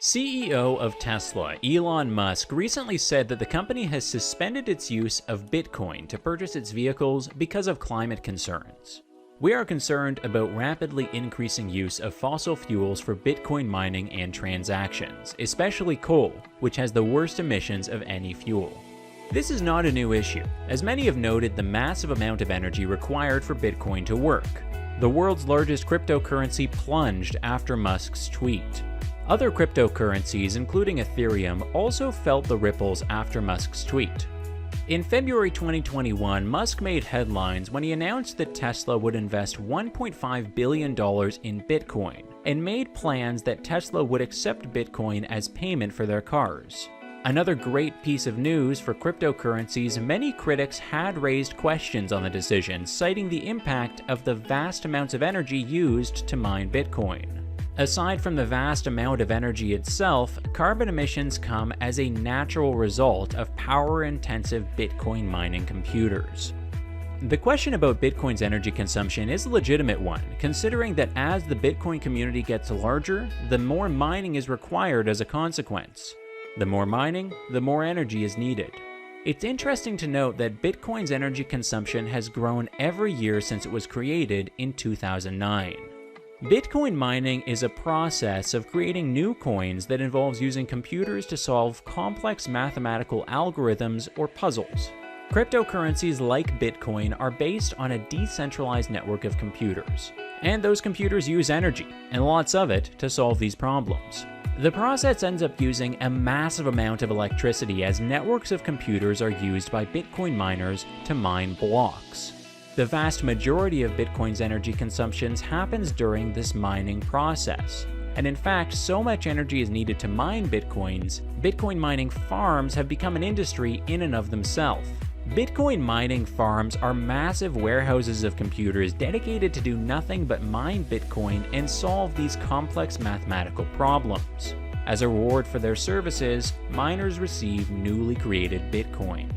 CEO of Tesla, Elon Musk, recently said that the company has suspended its use of Bitcoin to purchase its vehicles because of climate concerns. We are concerned about rapidly increasing use of fossil fuels for Bitcoin mining and transactions, especially coal, which has the worst emissions of any fuel. This is not a new issue, as many have noted the massive amount of energy required for Bitcoin to work. The world's largest cryptocurrency plunged after Musk's tweet. Other cryptocurrencies, including Ethereum, also felt the ripples after Musk's tweet. In February 2021, Musk made headlines when he announced that Tesla would invest $1.5 billion in Bitcoin and made plans that Tesla would accept Bitcoin as payment for their cars. Another great piece of news for cryptocurrencies, many critics had raised questions on the decision, citing the impact of the vast amounts of energy used to mine Bitcoin. Aside from the vast amount of energy itself, carbon emissions come as a natural result of power-intensive Bitcoin mining computers. The question about Bitcoin's energy consumption is a legitimate one, considering that as the Bitcoin community gets larger, the more mining is required as a consequence. The more mining, the more energy is needed. It's interesting to note that Bitcoin's energy consumption has grown every year since it was created in 2009. Bitcoin mining is a process of creating new coins that involves using computers to solve complex mathematical algorithms or puzzles. Cryptocurrencies like Bitcoin are based on a decentralized network of computers, and those computers use energy, and lots of it, to solve these problems. The process ends up using a massive amount of electricity as networks of computers are used by Bitcoin miners to mine blocks. The vast majority of Bitcoin's energy consumption happens during this mining process. And in fact, so much energy is needed to mine Bitcoins, Bitcoin mining farms have become an industry in and of themselves. Bitcoin mining farms are massive warehouses of computers dedicated to do nothing but mine Bitcoin and solve these complex mathematical problems. As a reward for their services, miners receive newly created Bitcoin.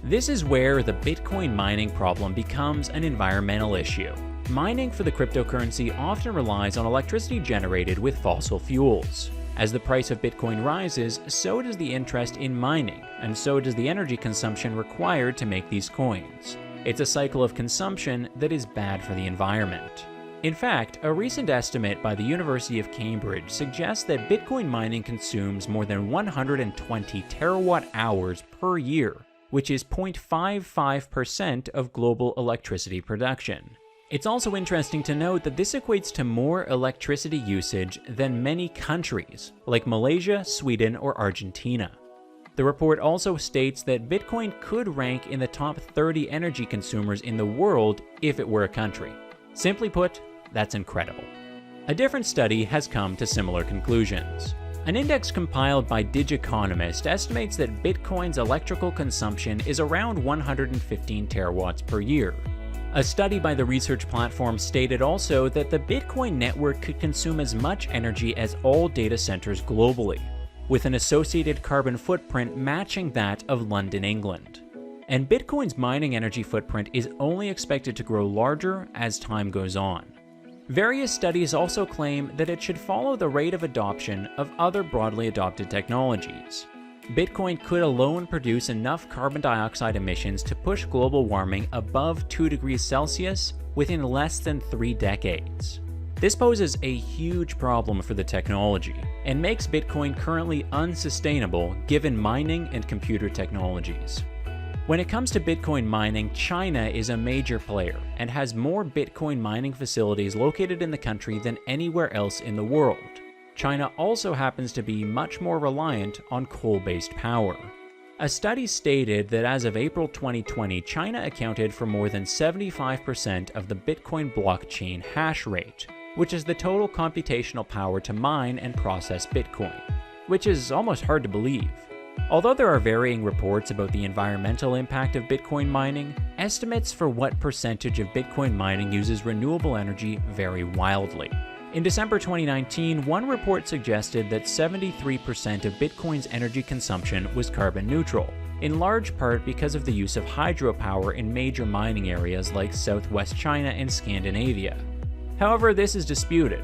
This is where the Bitcoin mining problem becomes an environmental issue. Mining for the cryptocurrency often relies on electricity generated with fossil fuels. As the price of Bitcoin rises, so does the interest in mining, and so does the energy consumption required to make these coins. It's a cycle of consumption that is bad for the environment. In fact, a recent estimate by the University of Cambridge suggests that Bitcoin mining consumes more than 120 terawatt-hours per year, which is 0.55% of global electricity production. It's also interesting to note that this equates to more electricity usage than many countries, like Malaysia, Sweden, or Argentina. The report also states that Bitcoin could rank in the top 30 energy consumers in the world if it were a country. Simply put, that's incredible. A different study has come to similar conclusions. An index compiled by Digiconomist estimates that Bitcoin's electrical consumption is around 115 terawatts per year. A study by the research platform stated also that the Bitcoin network could consume as much energy as all data centers globally, with an associated carbon footprint matching that of London, England. And Bitcoin's mining energy footprint is only expected to grow larger as time goes on. Various studies also claim that it should follow the rate of adoption of other broadly adopted technologies. Bitcoin could alone produce enough carbon dioxide emissions to push global warming above 2 degrees Celsius within less than 3 decades. This poses a huge problem for the technology and makes Bitcoin currently unsustainable given mining and computer technologies. When it comes to Bitcoin mining, China is a major player and has more Bitcoin mining facilities located in the country than anywhere else in the world. China also happens to be much more reliant on coal-based power. A study stated that as of April 2020, China accounted for more than 75% of the Bitcoin blockchain hash rate, which is the total computational power to mine and process Bitcoin, which is almost hard to believe. Although there are varying reports about the environmental impact of Bitcoin mining, estimates for what percentage of Bitcoin mining uses renewable energy vary wildly. In December 2019, one report suggested that 73% of Bitcoin's energy consumption was carbon neutral, in large part because of the use of hydropower in major mining areas like southwest China and Scandinavia. However, this is disputed.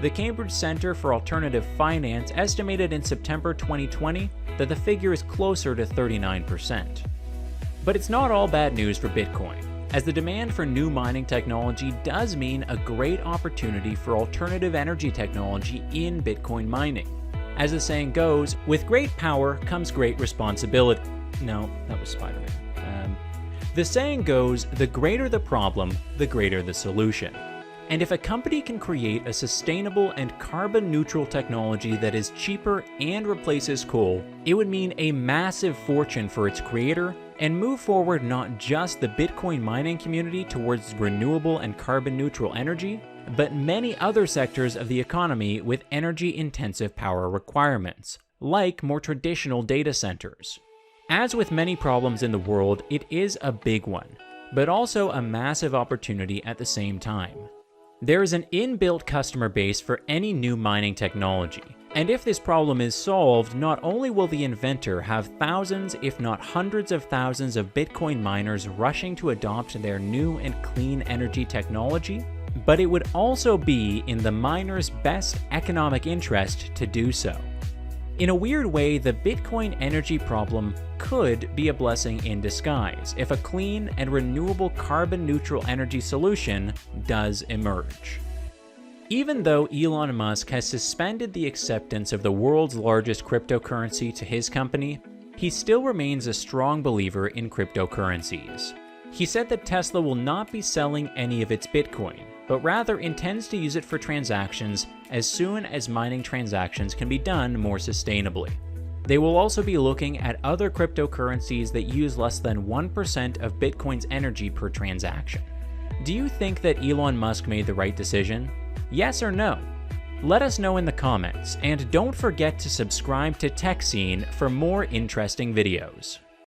The Cambridge Center for Alternative Finance estimated in September 2020 that the figure is closer to 39%. But it's not all bad news for Bitcoin, as the demand for new mining technology does mean a great opportunity for alternative energy technology in Bitcoin mining. As the saying goes, with great power comes great responsibility. No, that was Spider-Man. The saying goes, the greater the problem, the greater the solution. And if a company can create a sustainable and carbon-neutral technology that is cheaper and replaces coal, it would mean a massive fortune for its creator and move forward not just the Bitcoin mining community towards renewable and carbon-neutral energy, but many other sectors of the economy with energy-intensive power requirements, like more traditional data centers. As with many problems in the world, it is a big one, but also a massive opportunity at the same time. There is an inbuilt customer base for any new mining technology, and if this problem is solved, not only will the inventor have thousands, if not hundreds of thousands of Bitcoin miners rushing to adopt their new and clean energy technology, but it would also be in the miner's best economic interest to do so. In a weird way, the Bitcoin energy problem could be a blessing in disguise if a clean and renewable carbon-neutral energy solution does emerge. Even though Elon Musk has suspended the acceptance of the world's largest cryptocurrency to his company, he still remains a strong believer in cryptocurrencies. He said that Tesla will not be selling any of its Bitcoin, but rather intends to use it for transactions as soon as mining transactions can be done more sustainably. They will also be looking at other cryptocurrencies that use less than 1% of Bitcoin's energy per transaction. Do you think that Elon Musk made the right decision? Yes or no? Let us know in the comments, and don't forget to subscribe to TechScene for more interesting videos.